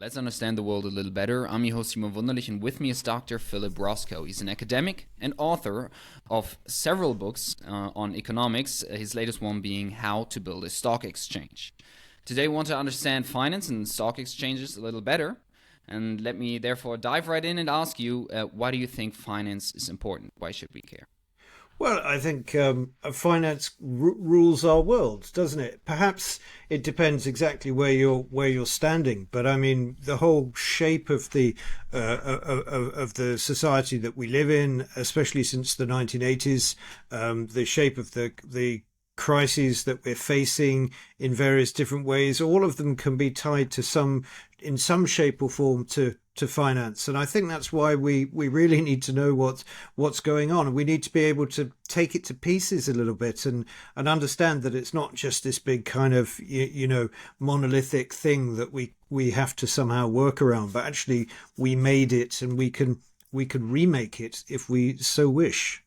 Let's understand the world a little better. I'm your host, Simon Wunderlich, and with me is Dr. Philip Roscoe. He's an academic and author of several books on economics, his latest one being How to Build a Stock Exchange. Today, we want to understand finance and stock exchanges a little better. And let me therefore dive right in and ask you, why do you think finance is important? Why should we care? Well, I think finance rules our world, doesn't it? Perhaps it depends exactly where you're standing, but I mean the whole shape of the society that we live in, especially since the 1980s, the shape of the crises that we're facing in various different ways, all of them can be tied to in some shape or form to finance. And I think that's why we really need to know what's going on. And we need to be able to take it to pieces a little bit and understand that it's not just this big kind of, monolithic thing that we have to somehow work around, but actually we made it and we can remake it if we so wish.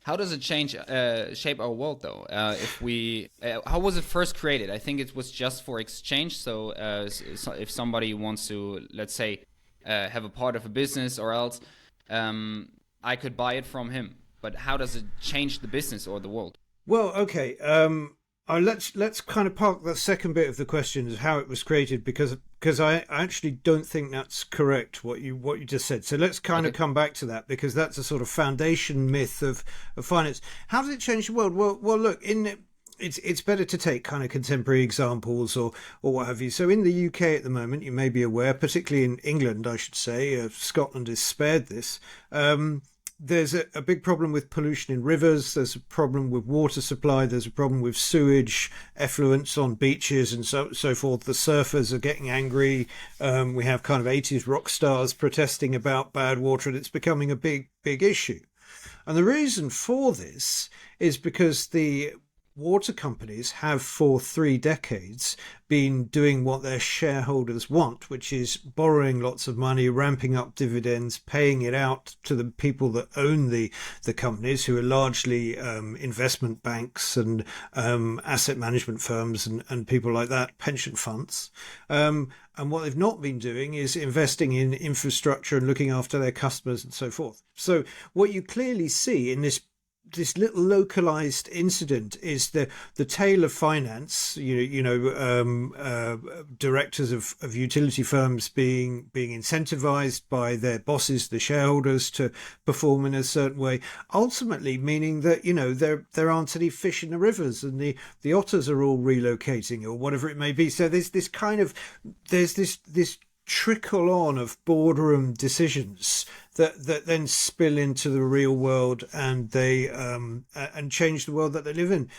How does it shape our world, though? How was it first created? I think it was just for exchange. So, if somebody wants to, let's say, have a part of a business or else, I could buy it from him. But how does it change the business or the world? Well, okay. Let's kind of park the second bit of the question as how it was created because I actually don't think that's correct what you just said. So let's kind of come back to that because that's a sort of foundation myth of finance. How does it change the world? Well, look, it's better to take kind of contemporary examples or what have you. So in the UK at the moment, you may be aware, particularly in England, I should say, Scotland is spared this. There's a big problem with pollution in rivers. There's a problem with water supply. There's a problem with sewage, effluents on beaches and so forth. The surfers are getting angry. We have kind of 80s rock stars protesting about bad water, and it's becoming a big issue. And the reason for this is because the water companies have for 3 decades been doing what their shareholders want, which is borrowing lots of money, ramping up dividends, paying it out to the people that own the companies, who are largely investment banks and asset management firms and people like that, pension funds. And what they've not been doing is investing in infrastructure and looking after their customers and so forth. So what you clearly see in this little localized incident is the tale of finance, directors of utility firms being incentivized by their bosses, the shareholders, to perform in a certain way, ultimately meaning that, there aren't any fish in the rivers and the otters are all relocating or whatever it may be. So there's this trickle on of boardroom decisions that then spill into the real world and they and change the world that they live in.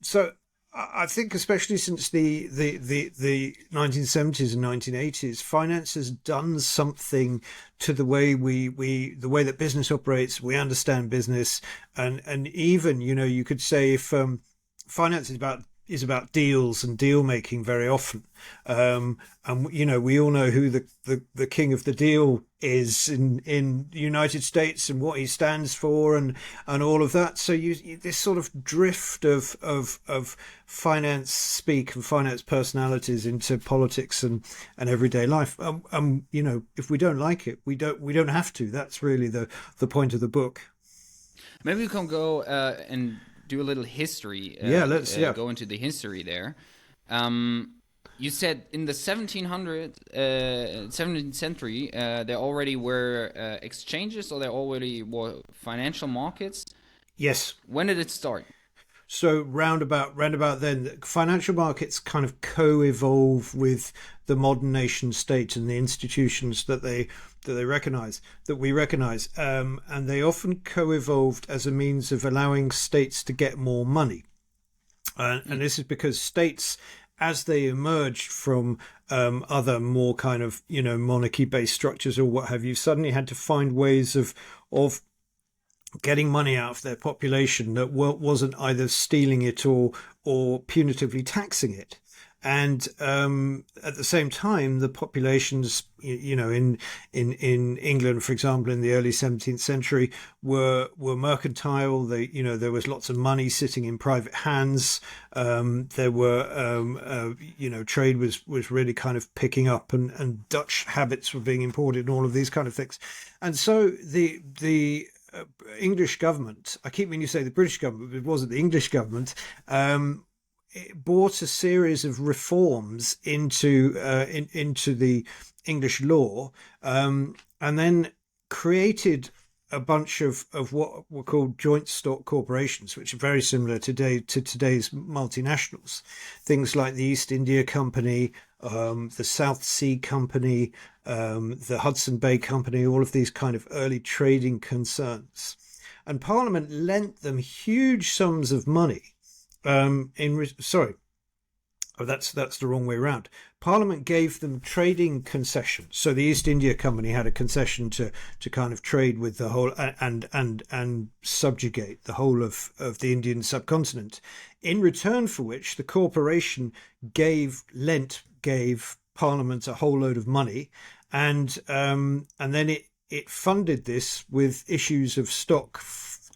So I think especially since the 1970s and 1980s, finance has done something to the way the way that business operates. We understand business, and even you could say if finance is about deals and deal making very often. And we all know who the king of the deal is in the United States and what he stands for and all of that. So this sort of drift of finance speak and finance personalities into politics and everyday life. If we don't like it, we don't have to. That's really the point of the book. Maybe we can go and do a little history. Let's go into the history there. You said in the 17th century, there already were exchanges, or there already were financial markets. Yes. When did it start? So round about then, financial markets kind of co-evolve with the modern nation state and the institutions that we recognize, and they often co-evolved as a means of allowing states to get more money. And this is because states, as they emerged from other more kind of monarchy-based structures or what have you, suddenly had to find ways of getting money out of their population that wasn't either stealing it or punitively taxing it. And at the same time, the populations, in England, for example, in the early 17th century, were mercantile. There was lots of money sitting in private hands. There were, trade was really kind of picking up, and Dutch habits were being imported, and all of these kind of things. And so the English government, I keep meaning to say the British government, but it wasn't the English government, it brought a series of reforms into the English law, and then created a bunch of what were called joint stock corporations, which are very similar today to today's multinationals. Things like the East India Company, the South Sea Company, the Hudson Bay Company, all of these kind of early trading concerns. And Parliament lent them huge sums of money. That's the wrong way around. Parliament gave them trading concessions. So the East India Company had a concession to kind of trade with the whole and subjugate the whole of the Indian subcontinent, in return for which the corporation gave Parliament a whole load of money, and then it funded this with issues of stock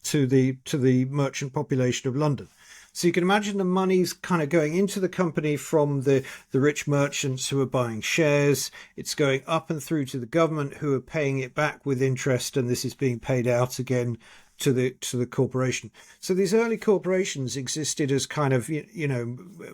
to the merchant population of London. So you can imagine the money's kind of going into the company from the rich merchants who are buying shares. It's going up and through to the government, who are paying it back with interest, and this is being paid out again to the corporation. So these early corporations existed as kind of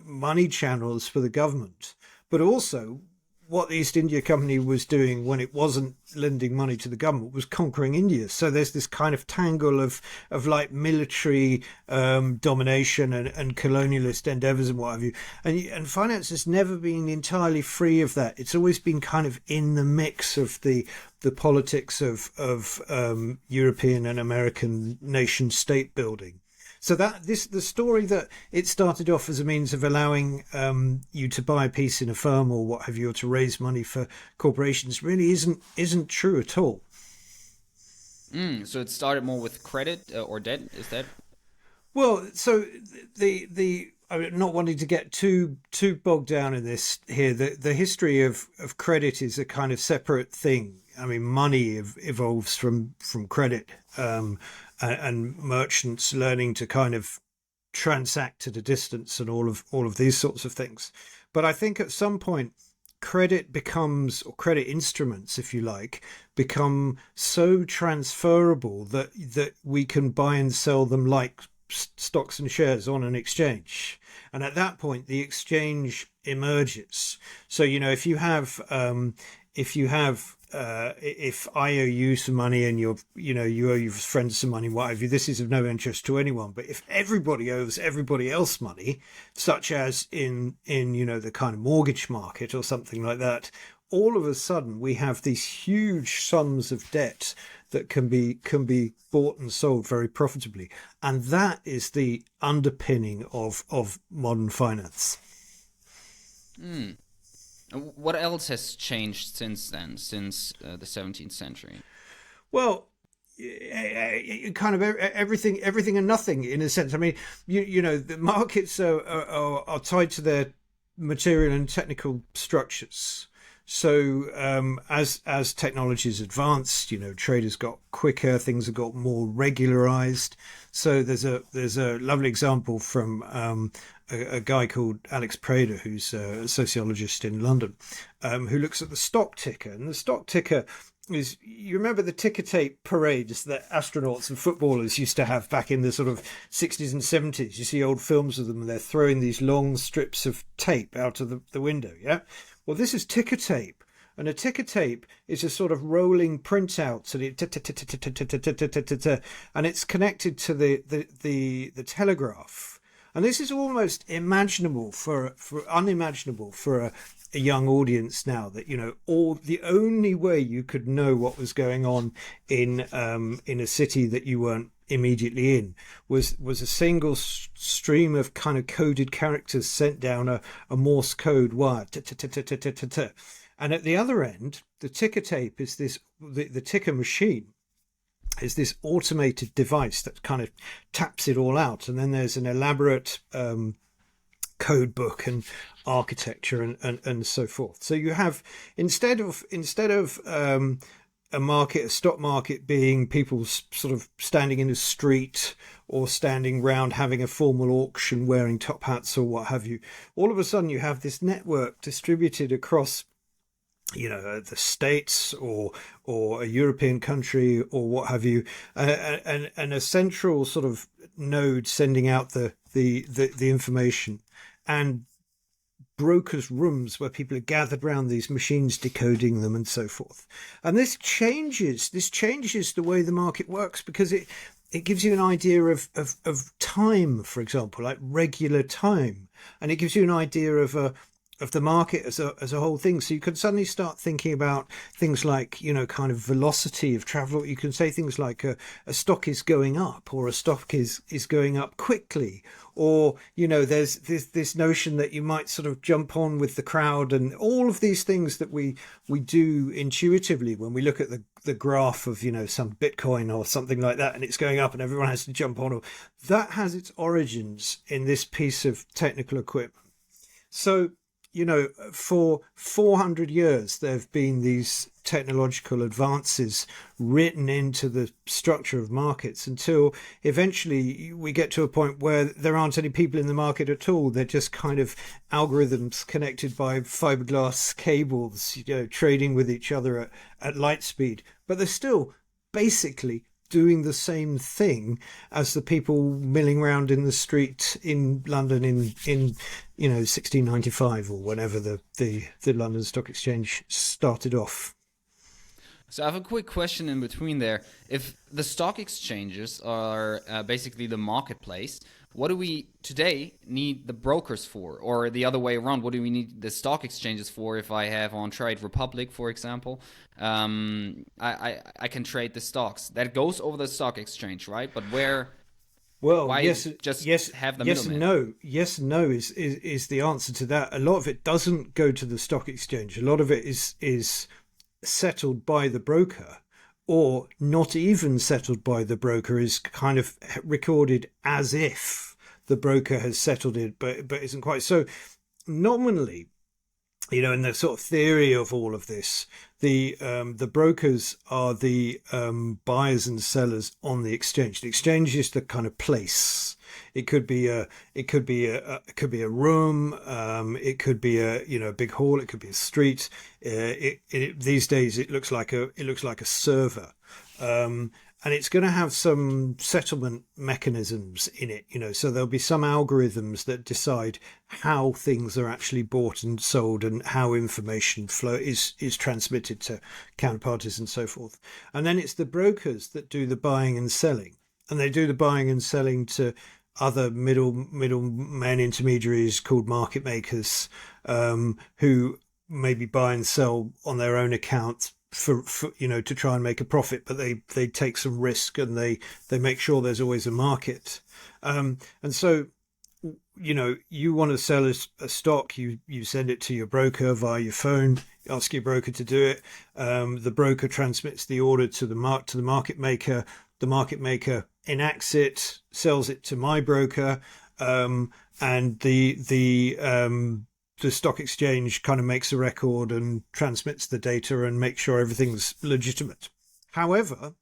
money channels for the government, but also what the East India Company was doing when it wasn't lending money to the government was conquering India. So there's this kind of tangle of like military domination and colonialist endeavors and what have you. And finance has never been entirely free of that. It's always been kind of in the mix of the politics of European and American nation state building. So the story that it started off as a means of allowing you to buy a piece in a firm or what have you, or to raise money for corporations, really isn't true at all. So it started more with credit or debt, is that? Well, so I'm not wanting to get too bogged down in this here. The history of credit is a kind of separate thing. I mean, money evolves from credit. And merchants learning to kind of transact at a distance and all of these sorts of things. But I think at some point credit becomes, or credit instruments, if you like, become so transferable that we can buy and sell them like stocks and shares on an exchange. And at that point, the exchange emerges. So, if you have if I owe you some money and you owe your friends some money, what have you, this is of no interest to anyone. But if everybody owes everybody else money, such as in the kind of mortgage market or something like that, all of a sudden we have these huge sums of debt that can be bought and sold very profitably. And that is the underpinning of modern finance. What else has changed since then, since the 17th century? Well, kind of everything and nothing in a sense. I mean, the markets are tied to their material and technical structures. So as technologies advanced, trade has got quicker, things have got more regularized. So there's a lovely example from a guy called Alex Prader, who's a sociologist in London, who looks at the stock ticker. And the stock ticker is, you remember the ticker tape parades that astronauts and footballers used to have back in the sort of 60s and 70s. You see old films of them and they're throwing these long strips of tape out of the window, yeah? Well, this is ticker tape. And a ticker tape is a sort of rolling printout, and it's connected to the telegraph. And this is almost unimaginable for a young audience now, that the only way you could know what was going on in a city that you weren't immediately in was a single stream of kind of coded characters sent down a Morse code wire. And at the other end, the ticker tape is the ticker machine is this automated device that kind of taps it all out. And then there's an elaborate code book and architecture and so forth. So you have instead of a stock market being people sort of standing in the street or standing round having a formal auction wearing top hats or what have you, all of a sudden you have this network distributed across the States or a European country or what have you, and a central sort of node sending out the information, and brokers' rooms where people are gathered around these machines decoding them and so forth. And this changes the way the market works, because it gives you an idea of time, for example, like regular time, and it gives you an idea of the market as a whole thing. So you can suddenly start thinking about things like, kind of velocity of travel. You can say things like a stock is going up, or a stock is going up quickly, or, there's this notion that you might sort of jump on with the crowd, and all of these things that we do intuitively when we look at the graph of, some Bitcoin or something like that, and it's going up and everyone has to jump on. That has its origins in this piece of technical equipment. So, for 400 years, there have been these technological advances written into the structure of markets, until eventually we get to a point where there aren't any people in the market at all. They're just kind of algorithms connected by fiberglass cables, trading with each other at light speed. But they're still basically doing the same thing as the people milling around in the street in London in 1695 or whenever the London Stock Exchange started off. So I have a quick question in between there. If the stock exchanges are basically the marketplace, what do we today need the brokers for? Or the other way around, what do we need the stock exchanges for? If I have on Trade Republic, for example, I can trade the stocks. That goes over the stock exchange, right? But where... Well, why yes, have the yes, middleman? no, yes, no is the answer to that. A lot of it doesn't go to the stock exchange. A lot of it is settled by the broker, or not even settled by the broker, is kind of recorded as if the broker has settled it, but isn't quite. So nominally, in the sort of theory of all of this, the brokers are the buyers and sellers on the exchange. The exchange is the kind of place. It could be a room. It could be a big hall. It could be a street. These days it looks like a server. And it's going to have some settlement mechanisms in it, so there'll be some algorithms that decide how things are actually bought and sold, and how information flow is transmitted to counterparties and so forth. And then it's the brokers that do the buying and selling, and they do the buying and selling to other middlemen, intermediaries called market makers, who maybe buy and sell on their own account for to try and make a profit, but they take some risk, and they make sure there's always a market. And so you want to sell a stock, you send it to your broker via your phone, ask your broker to do it. The broker transmits the order to the market maker. The market maker enacts it, sells it to my broker, and the stock exchange kind of makes a record and transmits the data and makes sure everything's legitimate. However,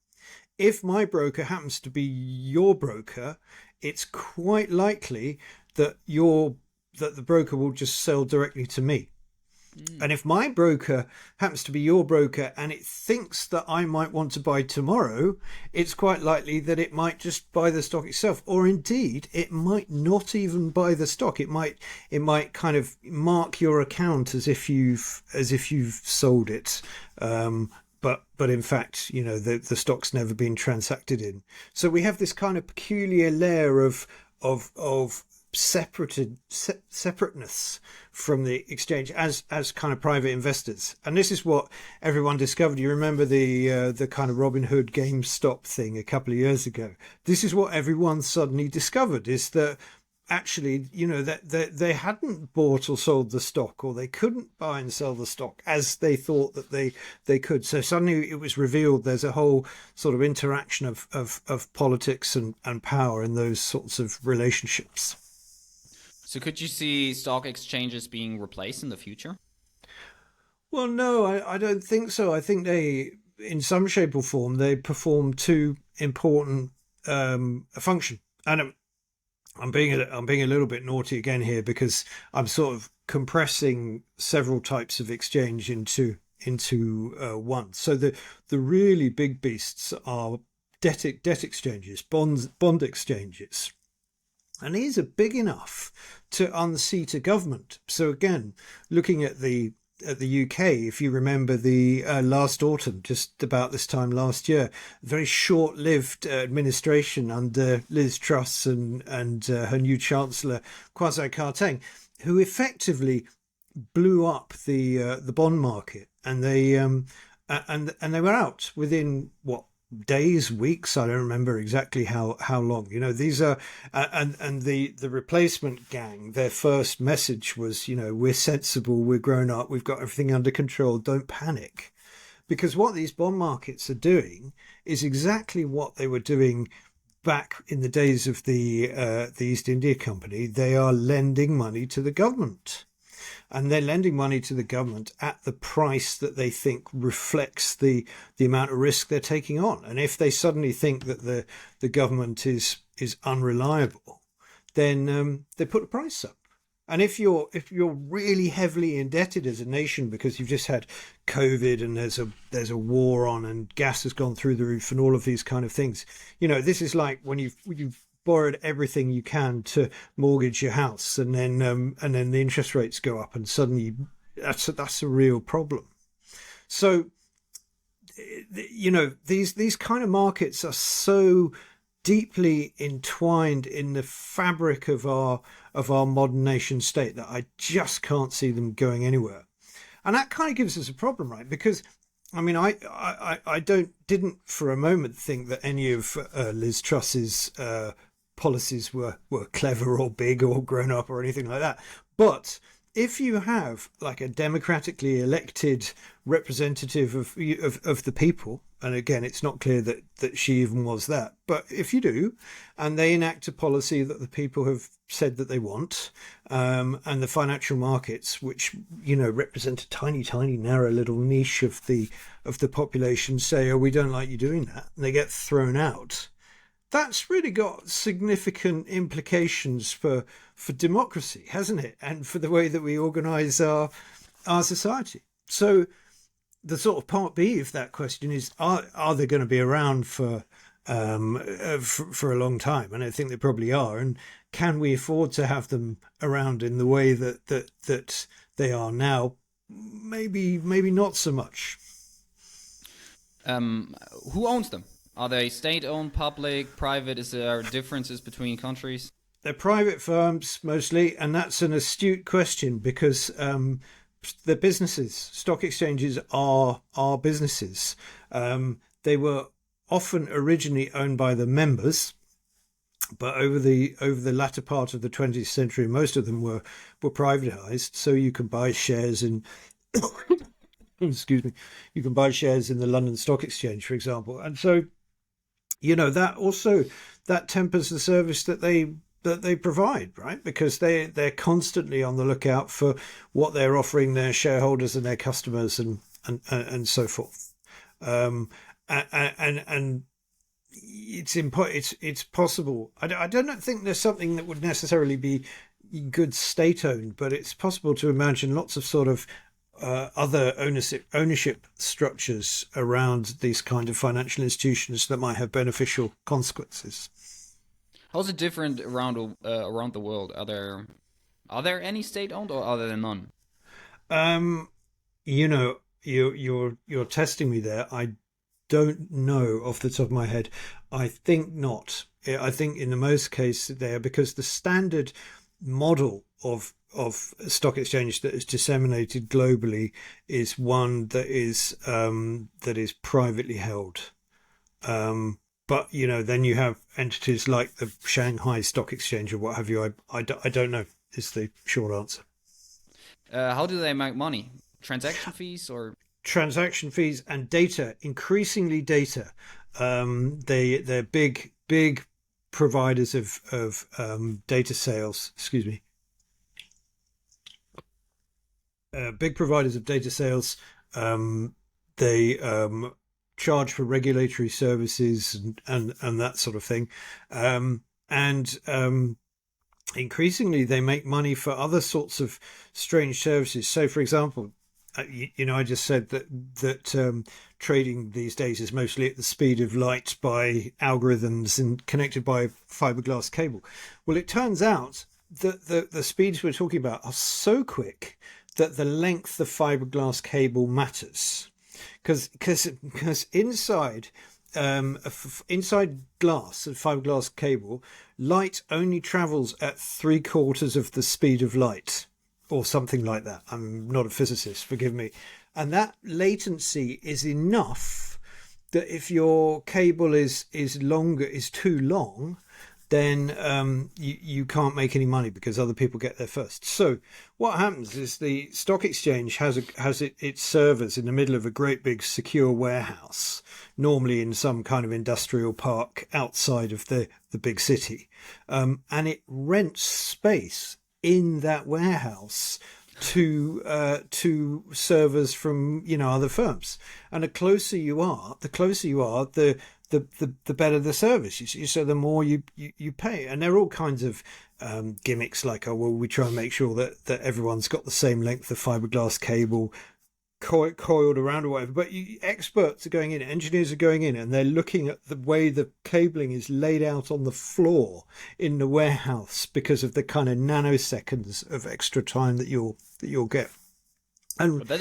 if my broker happens to be your broker, it's quite likely that the broker will just sell directly to me. And if my broker happens to be your broker and it thinks that I might want to buy tomorrow, it's quite likely that it might just buy the stock itself, or indeed it might not even buy the stock. It might kind of mark your account as if you've sold it, but in fact, the stock's never been transacted in. So we have this kind of peculiar layer of separateness from the exchange as kind of private investors. And this is what everyone discovered. You remember the kind of Robin Hood GameStop thing a couple of years ago. This is what everyone suddenly discovered, is that actually, that they hadn't bought or sold the stock, or they couldn't buy and sell the stock as they thought that they could. So suddenly it was revealed there's a whole sort of interaction of politics and power in those sorts of relationships. So could you see stock exchanges being replaced in the future? Well, no, I don't think so. I think they, in some shape or form, they perform two important a function. And I'm being a little bit naughty again here because I'm sort of compressing several types of exchange into one. So the really big beasts are debt exchanges, bond exchanges, and these are big enough to unseat a government. So again, looking at the UK, if you remember the last autumn, just about this time last year, very short-lived administration under Liz Truss and her new Chancellor Kwasi Kwarteng, who effectively blew up the bond market, and they were out within what, days, weeks, I don't remember exactly how long. These are and the replacement gang, their first message was, we're sensible, we're grown up, we've got everything under control, don't panic. Because what these bond markets are doing is exactly what they were doing back in the days of the East India Company. They are lending money to the government, and they're lending money to the government at the price that they think reflects the amount of risk they're taking on. And if they suddenly think that the government is unreliable, then they put the price up. And if you're really heavily indebted as a nation because you've just had COVID and there's a war on and gas has gone through the roof and all of these kind of things, this is like when you've borrowed everything you can to mortgage your house, and then the interest rates go up, and suddenly that's a real problem. So these kind of markets are so deeply entwined in the fabric of our modern nation state that I just can't see them going anywhere. And that kind of gives us a problem, right? Because I mean, I didn't for a moment think that any of Liz Truss's policies were clever or big or grown up or anything like that. But if you have like a democratically elected representative of the people, and again, it's not clear that she even was that, but if you do, and they enact a policy that the people have said that they want, and the financial markets, which represent a tiny narrow little niche of the population, say, oh, we don't like you doing that, and they get thrown out, that's really got significant implications for democracy, hasn't it? And for the way that we organise our society. So the sort of part B of that question is, are they going to be around for a long time? And I think they probably are. And can we afford to have them around in the way that they are now? Maybe not so much. Who owns them? Are they state-owned, public, private? Is there differences between countries? They're private firms mostly, and that's an astute question because they're businesses. Stock exchanges are businesses. They were often originally owned by the members, but over the latter part of the 20th century, most of them were privatized. So you can buy shares in excuse me, you can buy shares in the London Stock Exchange, for example, and so that tempers the service that they provide, right? Because they're constantly on the lookout for what they're offering their shareholders and their customers and so forth. And it's possible. I don't think there's something that would necessarily be good state owned, but it's possible to imagine lots of sort of other ownership structures around these kind of financial institutions that might have beneficial consequences. How's it different around the world? Are there any state owned, or are there none? You're testing me there. I don't know off the top of my head. I think not. I think in the most cases there, because the standard model of stock exchange that is disseminated globally is one that is privately held. But then you have entities like the Shanghai Stock Exchange or what have you. I don't know is the short answer. How do they make money? Transaction fees or transaction fees and data, increasingly data. They're big providers of data sales. Excuse me. big providers of data sales. They charge for regulatory services and that sort of thing. And increasingly, they make money for other sorts of strange services. So, for example, I just said that trading these days is mostly at the speed of light by algorithms and connected by fiberglass cable. Well, it turns out that the speeds we're talking about are so quick that the length of fiberglass cable matters, because inside inside glass and fiberglass cable, light only travels at 3/4 of the speed of light, or something like that. I'm not a physicist, forgive me. And that latency is enough that if your cable is too long, then you can't make any money because other people get there first. So what happens is the stock exchange has its servers in the middle of a great big secure warehouse, normally in some kind of industrial park outside of the big city, and it rents space in that warehouse to servers from other firms. And the closer you are, the better the service. So the more you pay. And there are all kinds of gimmicks like, oh well, we try and make sure that everyone's got the same length of fiberglass cable coiled around or whatever. But experts are going in, engineers are going in, and they're looking at the way the cabling is laid out on the floor in the warehouse because of the kind of nanoseconds of extra time that you'll get. And but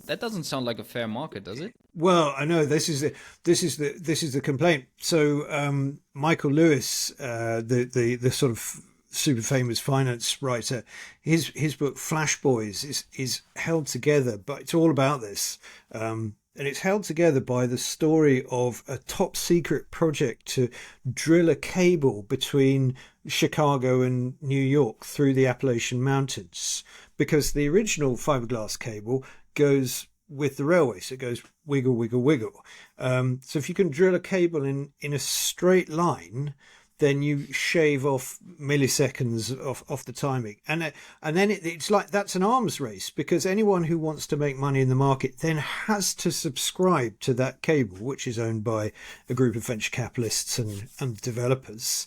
that doesn't sound like a fair market, does it? Well, I know this is the complaint. So Michael Lewis, the sort of super famous finance writer, his book Flash Boys is held together, but it's all about this, and it's held together by the story of a top secret project to drill a cable between Chicago and New York through the Appalachian Mountains, because the original fiberglass cable goes with the railway, so it goes wiggle, wiggle, wiggle. So if you can drill a cable in a straight line, then you shave off milliseconds off the timing, and then it's like that's an arms race, because anyone who wants to make money in the market then has to subscribe to that cable, which is owned by a group of venture capitalists and developers,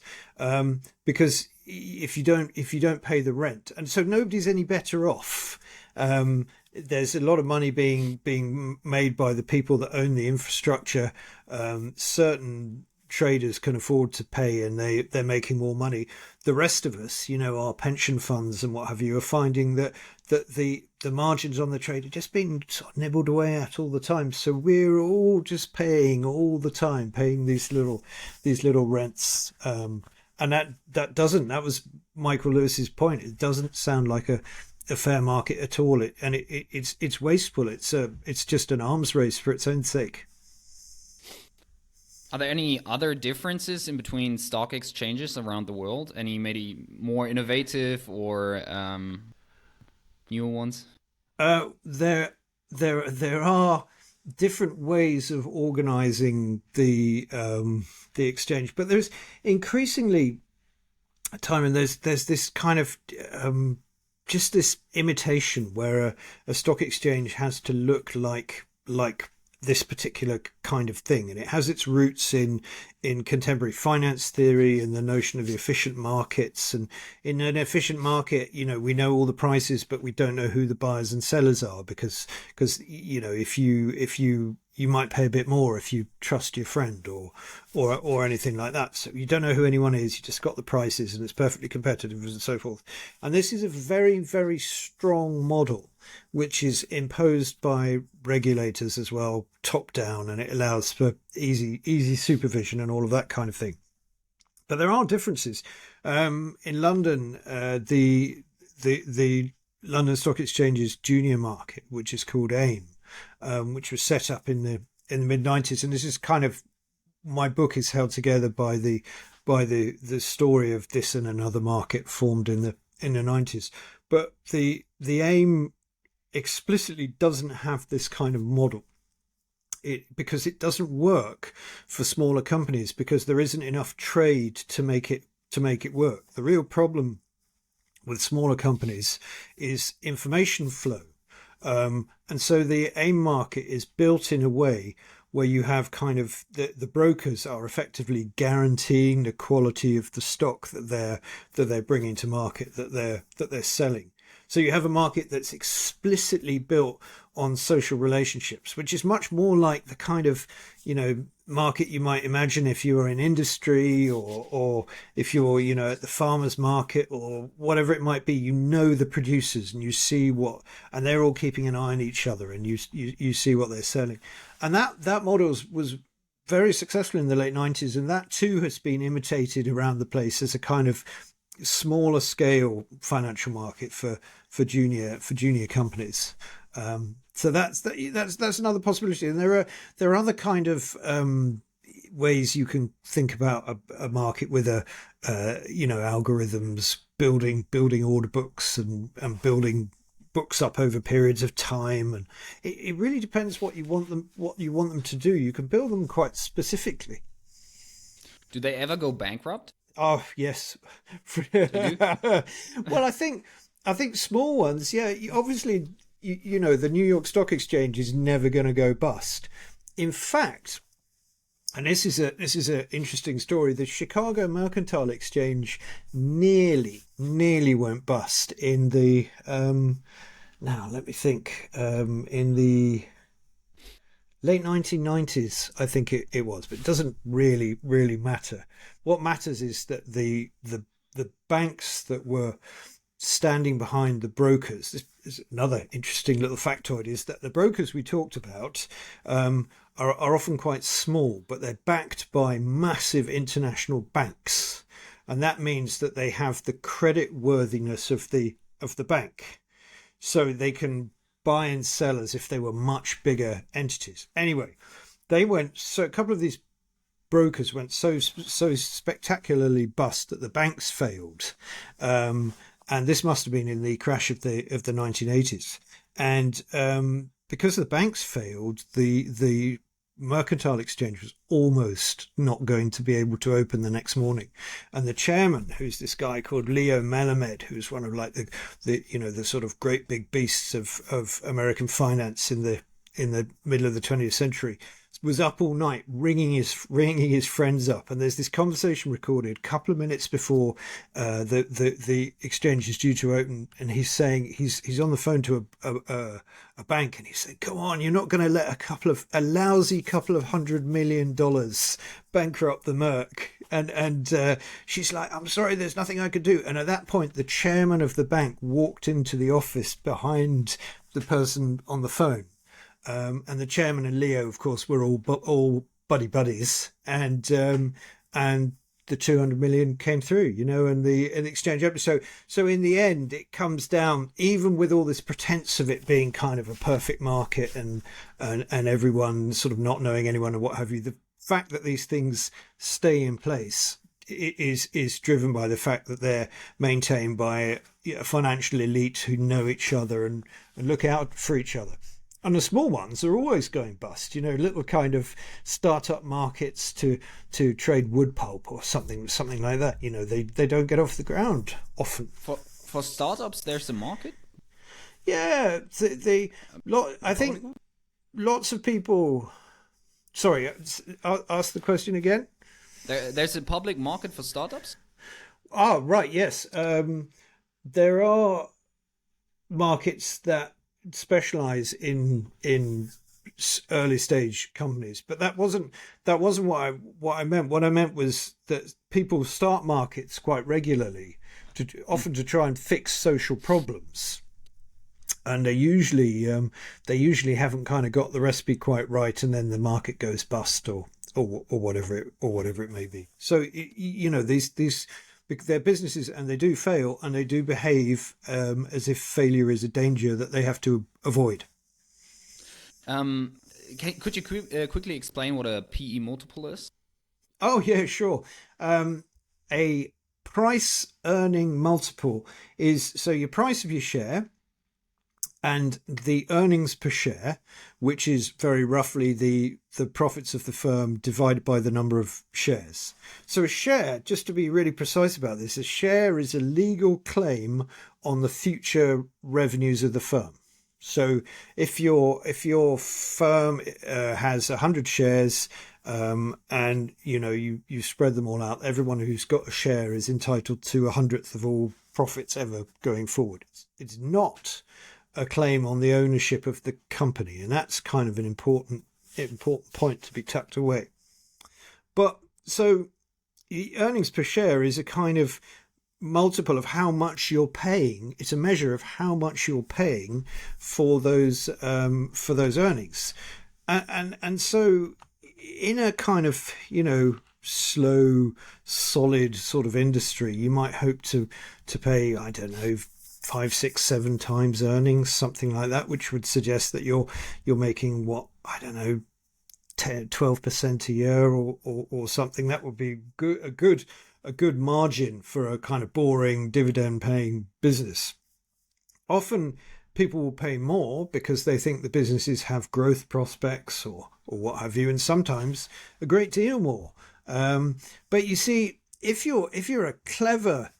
because if you don't pay the rent, and so nobody's any better off. There's a lot of money being made by the people that own the infrastructure. Certain traders can afford to pay, and they're making more money. The rest of us, our pension funds and what have you, are finding that the margins on the trade are just being sort of nibbled away at all the time. So we're all just paying all the time, paying these little rents. And that was Michael Lewis's point. It doesn't sound like a fair market at all. It's wasteful. It's just an arms race for its own sake. Are there any other differences in between stock exchanges around the world? Any maybe more innovative or newer ones? There are different ways of organizing the exchange, but there's increasingly time, and there's this kind of just this imitation where a stock exchange has to look like this particular kind of thing, and it has its roots in contemporary finance theory and the notion of the efficient markets. And in an efficient market, we know all the prices, but we don't know who the buyers and sellers are, because if you might pay a bit more if you trust your friend or anything like that. So you don't know who anyone is. You just got the prices, and it's perfectly competitive and so forth. And this is a very, very strong model, which is imposed by regulators as well, top down, and it allows for easy supervision and all of that kind of thing. But there are differences. In London, the London Stock Exchange's junior market, which is called AIM, which was set up in the mid-90s, and this is kind of, my book is held together by the story of this and another market formed in the 90s. But the AIM explicitly doesn't have this kind of model, because it doesn't work for smaller companies, because there isn't enough trade to make it work. The real problem with smaller companies is information flow. And so the AIM market is built in a way where you have kind of the brokers are effectively guaranteeing the quality of the stock that they're bringing to market, that they're selling. So you have a market that's explicitly built on social relationships, which is much more like the kind of, market you might imagine if you were in industry, or if you're, at the farmer's market or whatever it might be. The producers, and you see and they're all keeping an eye on each other, and you see what they're selling. And that model was very successful in the late 90s, and that too has been imitated around the place as a kind of smaller scale financial market for junior companies. So that's another possibility, and there are other kind of ways you can think about a market with algorithms building order books and building books up over periods of time, and it really depends what you want them to do. You can build them quite specifically. Do they ever go bankrupt? Oh yes. Well, I think small ones, yeah. Obviously, the New York Stock Exchange is never going to go bust. In fact, and this is an interesting story, the Chicago Mercantile Exchange nearly went bust in the now let me think, in the late 1990s, I think it was, but it doesn't really matter. What matters is that the banks that were standing behind the brokers. This is another interesting little factoid, is that the brokers we talked about are often quite small, but they're backed by massive international banks, and that means that they have the credit worthiness of the bank, so they can buy and sell as if they were much bigger entities. Anyway, a couple of these brokers went so spectacularly bust that the banks failed. And this must have been in the crash of the 1980s. And because the banks failed, the Mercantile Exchange was almost not going to be able to open the next morning. And the chairman, who's this guy called Leo Melamed, who's one of like the sort of great big beasts of American finance in the middle of the 20th century, was up all night ringing his friends up, and there's this conversation recorded a couple of minutes before the exchange is due to open, and he's saying he's on the phone to a bank, and he's saying, "Come on, you're not going to let a lousy couple of $100 million bankrupt the Merc." And she's like, "I'm sorry, there's nothing I could do." And at that point, the chairman of the bank walked into the office behind the person on the phone. And the chairman and Leo, of course, were all buddies, and the 200 million came through, and the exchange opened. So in the end, it comes down, even with all this pretense of it being kind of a perfect market and everyone sort of not knowing anyone or what have you, the fact that these things stay in place is driven by the fact that they're maintained by a financial elite who know each other and look out for each other. And the small ones are always going bust, little kind of startup markets to trade wood pulp or something like that. They don't get off the ground often. For startups, there's a market? Yeah, I think lots of people. Sorry, I'll ask the question again. There's a public market for startups? Oh, right, yes. There are markets that specialize in early stage companies, but that wasn't what I meant. What I meant was that people start markets quite regularly, often to try and fix social problems, and they usually haven't kind of got the recipe quite right, and then the market goes bust or whatever it may be. So these they're businesses, and they do fail, and they do behave as if failure is a danger that they have to avoid. Could you quickly explain what a PE multiple is? Oh yeah, sure. A price earning multiple is so your price of your share and the earnings per share, which is very roughly the profits of the firm divided by the number of shares. So a share, just to be really precise about this, a share is a legal claim on the future revenues of the firm. So if your firm has 100 shares, and you spread them all out, everyone who's got a share is entitled to 100th of all profits ever going forward. It's not a claim on the ownership of the company, and that's kind of an important point to be tucked away. But so the earnings per share is a kind of multiple of how much you're paying. It's a measure of how much you're paying for those earnings, and so in a kind of slow, solid sort of industry, you might hope to pay, I don't know, 5, 6, 7 times earnings, something like that, which would suggest that you're making, what, I don't know, 12% a year or something. That would be a good margin for a kind of boring dividend paying business. Often people will pay more because they think the businesses have growth prospects or what have you, and sometimes a great deal more. But you see, if you're a clever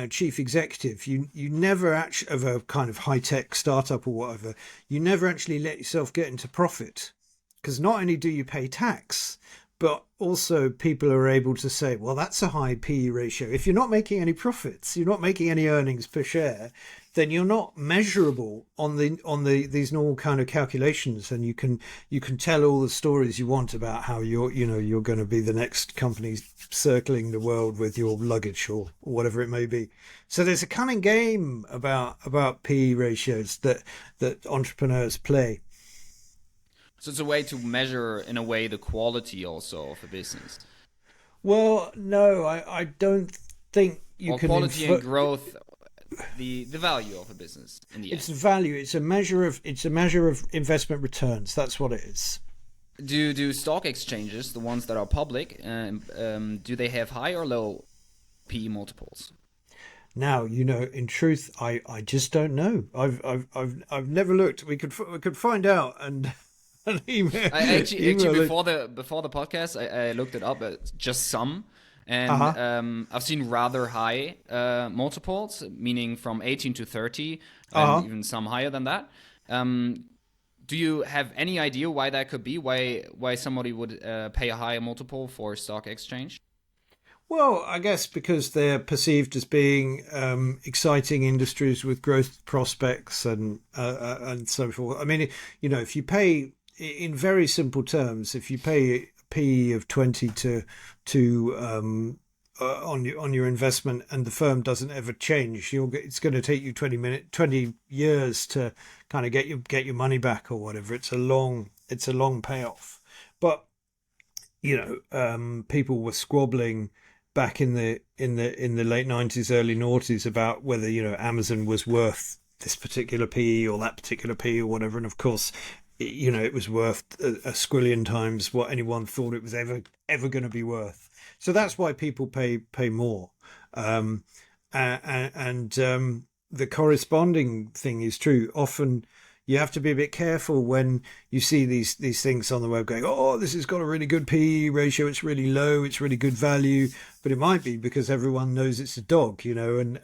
chief executive, you never actually, of a kind of high tech startup or whatever, you never actually let yourself get into profit. Because not only do you pay tax, but also people are able to say, well, that's a high PE ratio. If you're not making any profits, you're not making any earnings per share, then you're not measurable on these normal kind of calculations, and you can tell all the stories you want about how you're going to be the next company circling the world with your luggage or whatever it may be. So there's a cunning game about PE ratios that entrepreneurs play. So it's a way to measure, in a way, the quality also of a business. Well, no, I don't think you or can. Quality and growth, the value of a business in the end. It's value. It's a measure of investment returns. That's what it is. Do stock exchanges, the ones that are public, do they have high or low PE multiples? Now, in truth, I just don't know. I've never looked. We could find out and. Actually, before the podcast, I looked it up. Just some, and I've seen rather high multiples, meaning from 18 to 30, and even some higher than that. Do you have any idea why that could be? Why somebody would pay a higher multiple for stock exchange? Well, I guess because they're perceived as being exciting industries with growth prospects and so forth. I mean, if you pay, in very simple terms, if you pay a PE of 20 on your investment, and the firm doesn't ever change, it's going to take you 20 years to kind of get your money back or whatever. It's a long payoff. But people were squabbling back in the late 90s, early noughties about whether Amazon was worth this particular PE or that particular PE or whatever, and of course it was worth a squillion times what anyone thought it was ever going to be worth. So that's why people pay more, and the corresponding thing is true. Often you have to be a bit careful when you see these things on the web going, oh, this has got a really good PE ratio, it's really low, it's really good value. But it might be because everyone knows it's a dog, and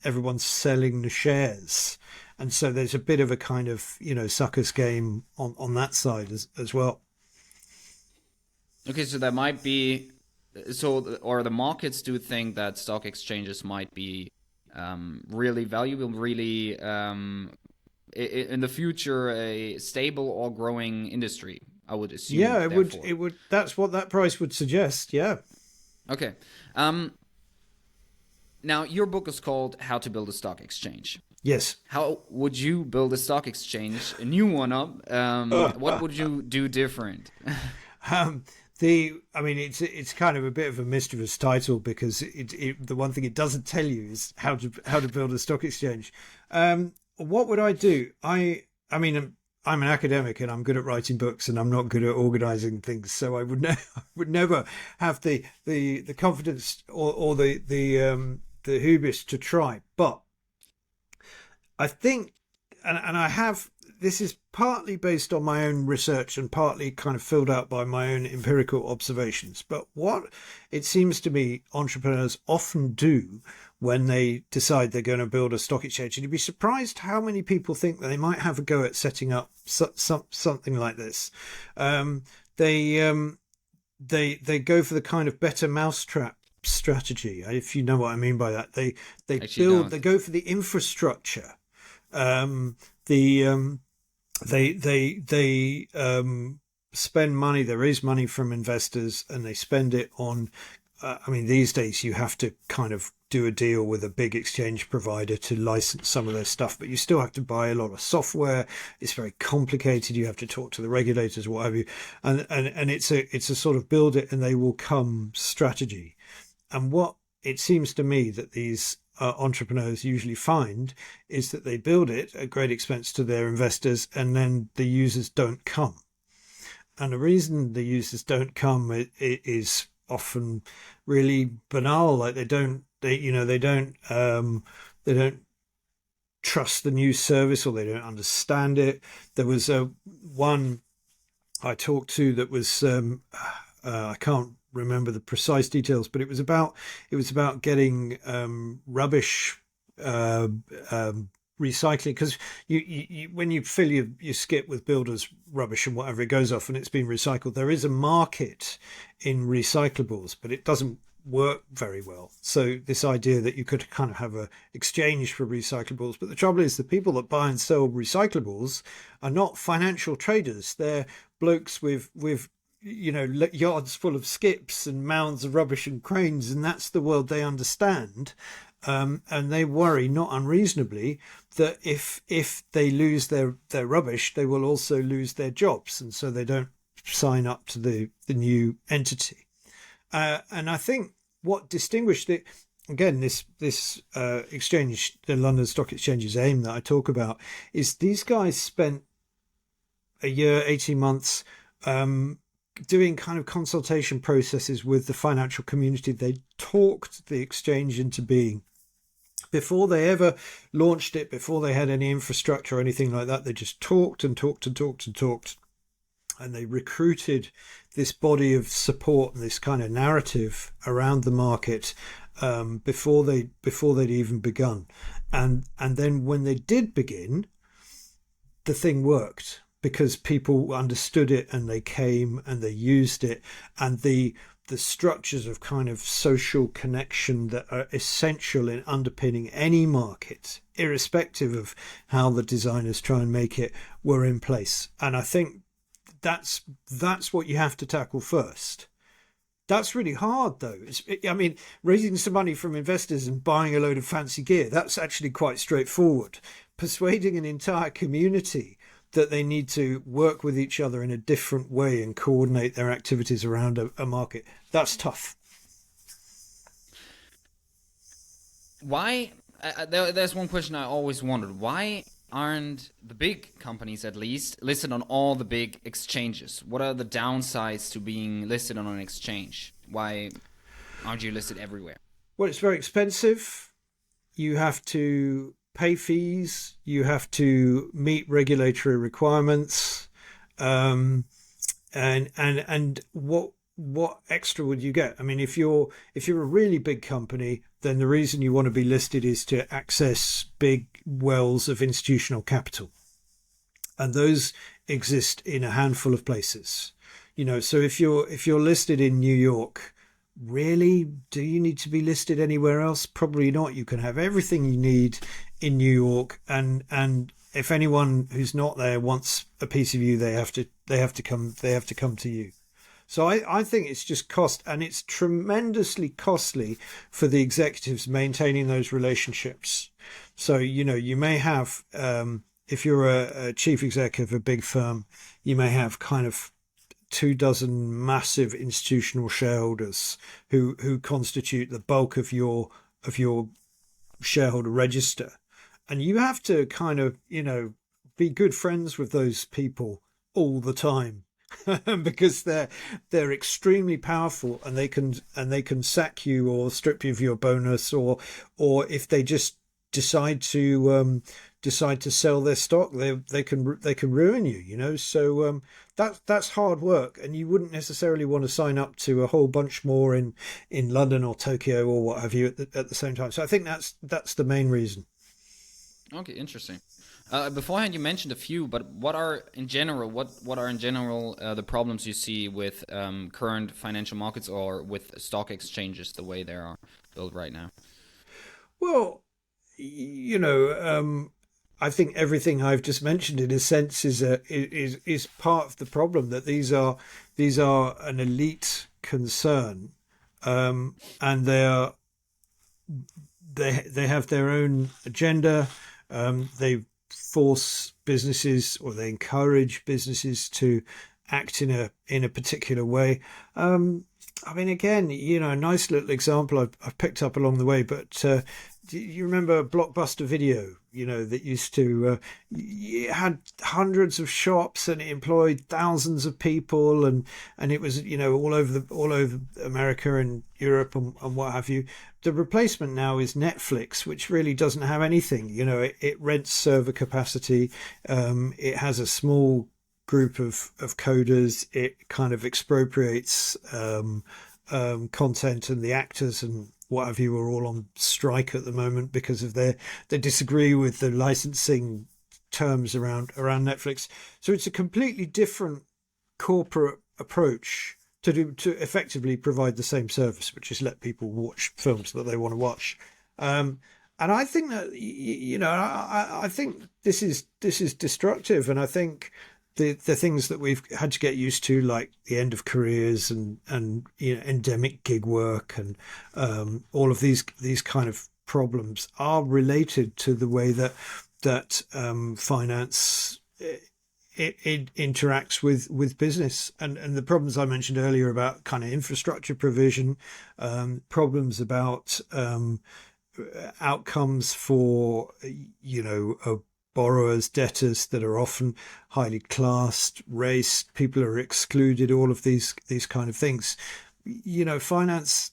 everyone's selling the shares. And so there's a bit of a kind of, sucker's game on that side as well. Okay, so there might be, or the markets do think that stock exchanges might be really valuable, really in the future a stable or growing industry, I would assume. Yeah, it would. That's what that price would suggest. Yeah. Okay. Now your book is called How to Build a Stock Exchange. Yes. How would you build a stock exchange, a new one up? What would you do different? It's kind of a bit of a mischievous title because the one thing it doesn't tell you is how to build a stock exchange. What would I do? I'm an academic and I'm good at writing books and I'm not good at organizing things, so I would never have the confidence or the hubris to try. But I think, and I have, this is partly based on my own research and partly kind of filled out by my own empirical observations. But what it seems to me entrepreneurs often do when they decide they're going to build a stock exchange. And you'd be surprised how many people think that they might have a go at setting up something like this. They go for the kind of better mousetrap strategy, if you know what I mean by that. They go for the infrastructure. They spend money. They raise money from investors, and they spend it on. These days you have to kind of do a deal with a big exchange provider to license some of their stuff, but you still have to buy a lot of software. It's very complicated. You have to talk to the regulators, what have you, and it's a sort of build it and they will come strategy. And what it seems to me that these entrepreneurs usually find is that they build it at great expense to their investors, and then the users don't come. And the reason the users don't come is often really banal. Like they don't trust the new service, or they don't understand it. There was one I talked to that was I can't remember the precise details, but it was about getting rubbish recycling, because you when you fill your skip with builders rubbish and whatever, it goes off and it's been recycled. There is a market in recyclables, but it doesn't work very well. So this idea that you could kind of have a exchange for recyclables, but the trouble is the people that buy and sell recyclables are not financial traders. They're blokes with yards full of skips and mounds of rubbish and cranes, and that's the world they understand. And they worry, not unreasonably, that if they lose their rubbish, they will also lose their jobs, and so they don't sign up to the new entity. And I think what distinguished it, again, this exchange, the London Stock Exchange's aim that I talk about, is these guys spent a year, 18 months, doing kind of consultation processes with the financial community. They talked the exchange into being. Before they ever launched it, before they had any infrastructure or anything like that, they just talked and talked and talked and talked. And they recruited this body of support and this kind of narrative around the market before they'd even begun. And then when they did begin, the thing worked, because people understood it and they came and they used it, and the structures of kind of social connection that are essential in underpinning any market, irrespective of how the designers try and make it, were in place. And I think that's what you have to tackle first. That's really hard, though. Raising some money from investors and buying a load of fancy gear, that's actually quite straightforward. Persuading an entire community that they need to work with each other in a different way and coordinate their activities around a market, that's tough. Why? There's one question I always wondered. Why aren't the big companies, at least, listed on all the big exchanges? What are the downsides to being listed on an exchange? Why aren't you listed everywhere? Well, it's very expensive. You have to pay fees, you have to meet regulatory requirements, and what extra would you get? I mean, if you're a really big company, then the reason you want to be listed is to access big wells of institutional capital, and those exist in a handful of places. So if you're listed in New York, really, do you need to be listed anywhere else? Probably not. You can have everything you need in New York, and if anyone who's not there wants a piece of you, they have to come to you. So I think it's just cost, and it's tremendously costly for the executives maintaining those relationships. So you may have, if you're a chief executive of a big firm, you may have kind of 24 massive institutional shareholders who constitute the bulk of your shareholder register, and you have to kind of be good friends with those people all the time because they're extremely powerful, and they can sack you or strip you of your bonus, or if they just decide to decide to sell their stock, they can ruin you. So that's hard work, and you wouldn't necessarily want to sign up to a whole bunch more in London or Tokyo or what have you at the same time. So I think that's the main reason. Okay, interesting. Beforehand, you mentioned a few, but what are in general the problems you see with current financial markets or with stock exchanges the way they are built right now? Well, I think everything I've just mentioned, in a sense, is part of the problem. That these are an elite concern, and they have their own agenda. They force businesses, or they encourage businesses to act in a particular way. I mean, again, a nice little example I've picked up along the way, but do you remember Blockbuster Video? That used to it had hundreds of shops and it employed thousands of people, and it was all over America and Europe and what have you. The replacement now is Netflix, which really doesn't have anything. It rents server capacity. It has a small group of coders. It kind of expropriates content, and the actors and what have you are all on strike at the moment because of they disagree with the licensing terms around Netflix. So it's a completely different corporate approach to effectively provide the same service, which is let people watch films that they want to watch. And I think that I think this is destructive, and I think the things that we've had to get used to, like the end of careers and endemic gig work and all of these kind of problems, are related to the way that finance it interacts with business, and the problems I mentioned earlier about kind of infrastructure provision, problems about outcomes for borrowers, debtors that are often highly classed, raced, people are excluded, all of these kind of things. Finance,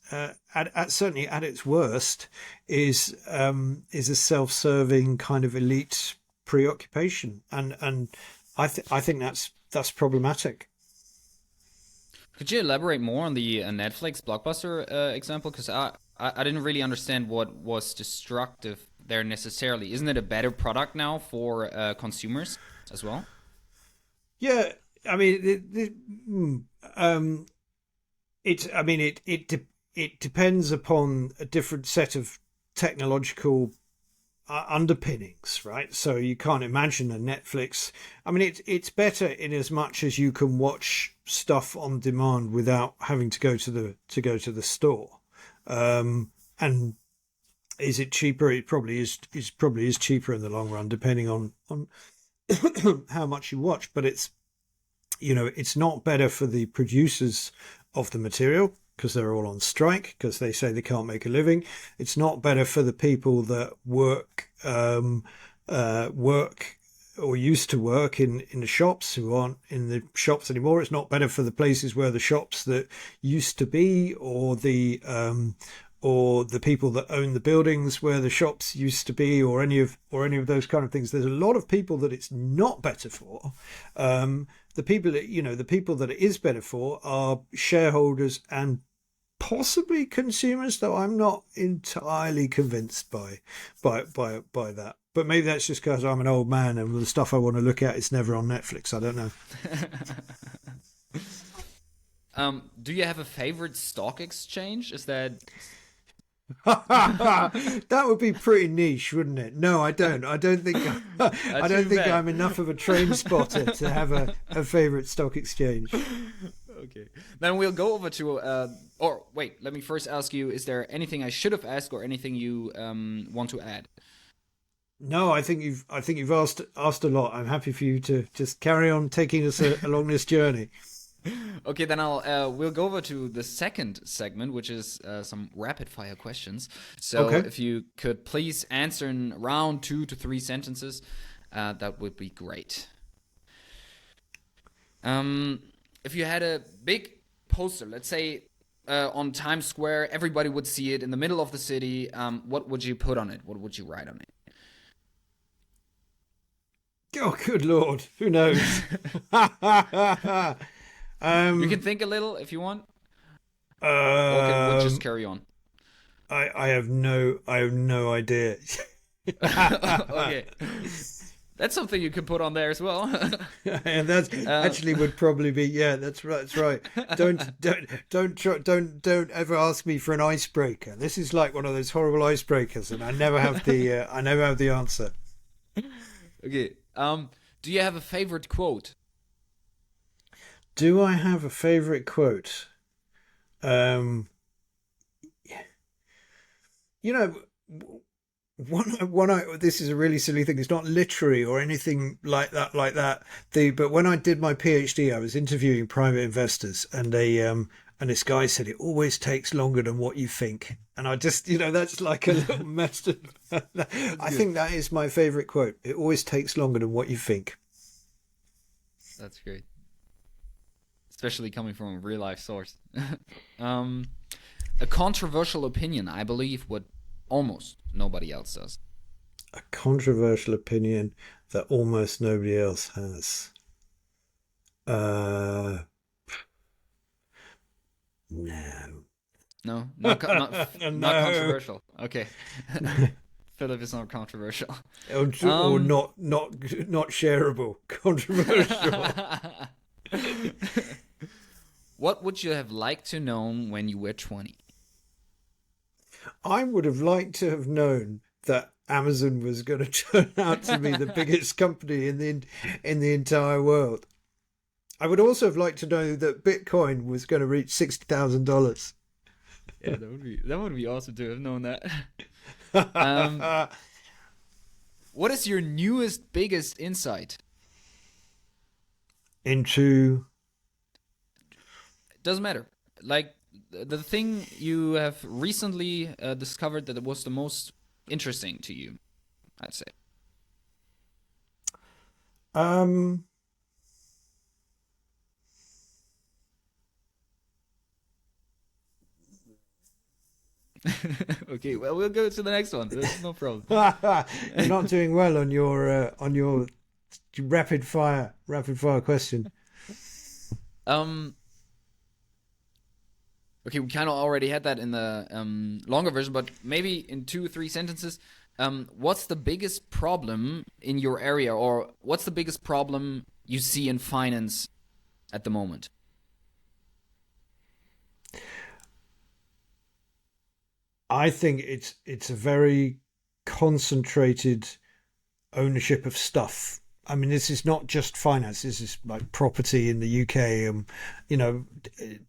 certainly at its worst, is a self-serving kind of elite preoccupation, and I think that's problematic. Could you elaborate more on the Netflix Blockbuster example? Because I didn't really understand what was destructive there necessarily. Isn't it a better product now for consumers as well? Yeah, I mean, it depends upon a different set of technological underpinnings, right? So you can't imagine a Netflix. I mean, it's better in as much as you can watch stuff on demand without having to go to the store. And is it cheaper? It probably is. It probably is cheaper in the long run, depending on how much you watch. But it's not better for the producers of the material, because they're all on strike because they say they can't make a living. It's not better for the people that work or used to work in the shops, who aren't in the shops anymore. It's not better for the places where the shops that used to be, or the people that own the buildings where the shops used to be, or any of those kind of things. There's a lot of people that it's not better for. The people that it is better for are shareholders and possibly consumers, though I'm not entirely convinced by that. But maybe that's just because I'm an old man and the stuff I want to look at is never on Netflix. I don't know. Do you have a favorite stock exchange? Is that That would be pretty niche, wouldn't it? No, I don't. I don't think I'm enough of a train spotter to have a favorite stock exchange. okay? Then we'll go over to. Or wait, let me first ask you: is there anything I should have asked, or anything you want to add? No, I think you've asked a lot. I'm happy for you to just carry on taking us along this journey. Okay, then we'll go over to the second segment, which is some rapid fire questions. So Okay. if you could please answer in around 2 to 3 sentences, that would be great. If you had a big poster, let's say on Times Square, everybody would see it in the middle of the city. What would you put on it? What would you write on it? Oh, good Lord. Who knows? You can think a little if you want, or we'll just um, carry on. I have no idea. Okay, that's something you can put on there as well. And that's uh, actually would probably be, yeah, that's right. That's right. Don't ever ask me for an icebreaker. This is like one of those horrible icebreakers, and I never have the answer. okay. Do you have a favorite quote? Do I have a favorite quote? Um, you know, this is a really silly thing. It's not literary or anything like that. But when I did my PhD, I was interviewing private investors, and this guy said it always takes longer than what you think. And I just, that's like a little method. I Good. think that is my favorite quote. It always takes longer than what you think. That's great, especially coming from a real life source. um, a controversial opinion, I believe, what almost nobody else does. A controversial opinion that almost nobody else has. Uh, no. No, not No. controversial. Okay, Philip is not controversial. Or Um, not shareable. Controversial. what would you have liked to know when you were 20? I would have liked to have known that Amazon was going to turn out to be the biggest company in the entire world. I would also have liked to know that Bitcoin was going to reach $60,000. Yeah, that would be awesome to have known that. Um, what is your newest biggest insight? Into It doesn't matter. Like the thing you have recently discovered that it was the most interesting to you, I'd say. um Okay, well we'll go to the next one. That's no problem. you're not doing well on your rapid fire question. Um, okay, we kind of already had that in the longer version, but maybe in 2 or 3 sentences. What's the biggest problem in your area, or what's the biggest problem you see in finance at the moment? I think it's a very concentrated ownership of stuff. I mean, this is not just finance. This is like property in the UK. You know,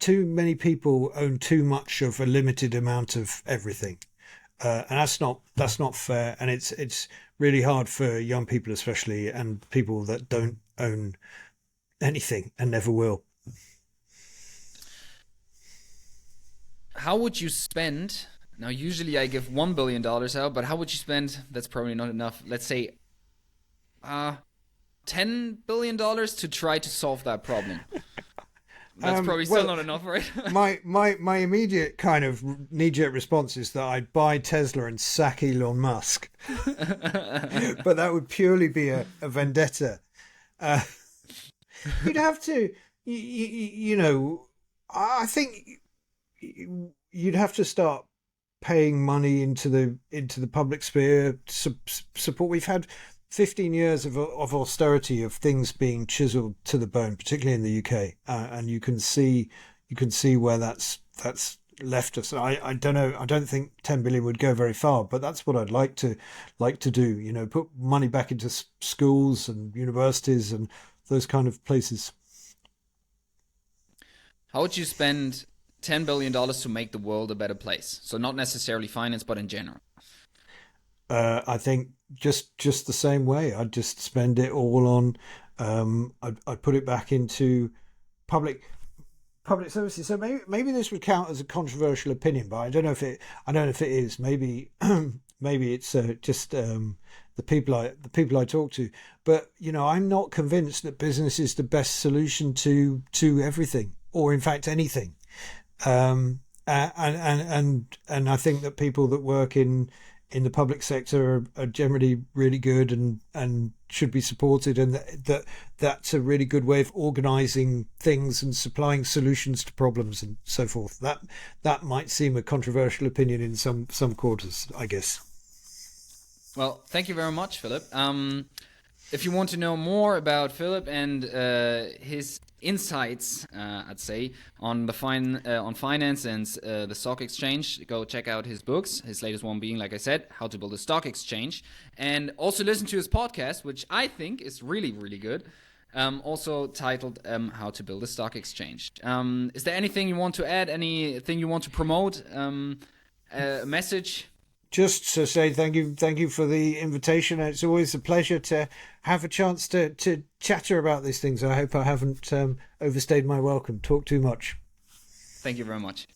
too many people own too much of a limited amount of everything, and that's not fair. And it's really hard for young people, especially, and people that don't own anything and never will. How would you spend? Now, usually I give $1 billion out, but how would you spend? That's probably not enough. Let's say, $10 billion to try to solve that problem. That's probably still Well, not enough, right? my immediate kind of knee jerk response is that I'd buy Tesla and sack Elon Musk, but that would purely be a vendetta. Uh, you'd have to, you know, I think you'd have to start paying money into the public sphere support. We've had 15 years of austerity, of things being chiseled to the bone, particularly in the UK, and you can see where that's left us. I don't know. I don't think 10 billion would go very far, but that's what I'd like to do. You know, put money back into schools and universities and those kind of places. How would you spend $10 billion to make the world a better place? So not necessarily finance, but in general. I think just the same way. I'd just spend it all on. I'd put it back into public services. So maybe this would count as a controversial opinion, but I don't know if it is. Maybe maybe it's just the people I talk to. But you know, I'm not convinced that business is the best solution to everything, or in fact anything. And I think that people that work in the public sector are generally really good and should be supported, and that's a really good way of organizing things and supplying solutions to problems and so forth. That might seem a controversial opinion in some quarters, I guess. Well, thank you very much, Philip. If you want to know more about Philip and his insights, I'd say on on finance and the stock exchange, go check out his books. His latest one being, like I said, How to Build a Stock Exchange, and also listen to his podcast, which I think is really, really good. Also titled How to Build a Stock Exchange. Is there anything you want to add? Anything you want to promote? A message? Just to say thank you for the invitation. It's always a pleasure to have a chance to chatter about these things. I hope I haven't overstayed my welcome. Talk too much. Thank you very much.